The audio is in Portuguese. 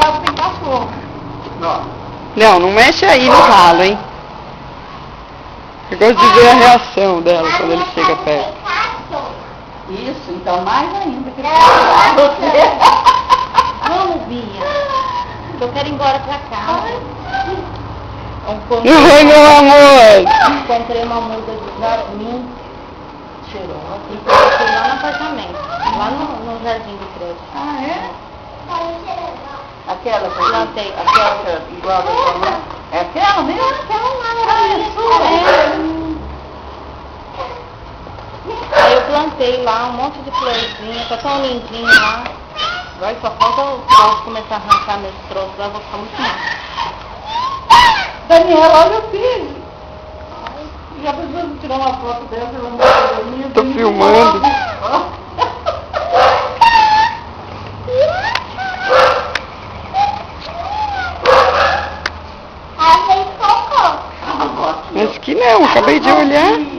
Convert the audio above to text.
casa tem cachorro. Não, não mexe aí no ralo, hein? Eu gosto de ver a reação dela quando ele chega perto. Isso, então mais ainda. Que Vamos, Bia. Eu quero ir embora pra casa. Oi, meu amor! Comprei uma muda de jasmim cheirosa e coloquei lá no apartamento, lá no jardim do prédio. Ah, é? Aquela que eu plantei, aquela que é igual a da sua mãe. É aquela mesmo? Aquela lá, Ah, é sua? Aí eu plantei lá um monte de florzinha, tá tão lindinho lá. Agora só falta o povo começar a arrancar meus troços, lá eu vou ficar muito mal. Daniela, olha o filho. Já precisamos tirar uma foto dela, pelo amor de Deus. Tô filmando. Mas que não, acabei de olhar.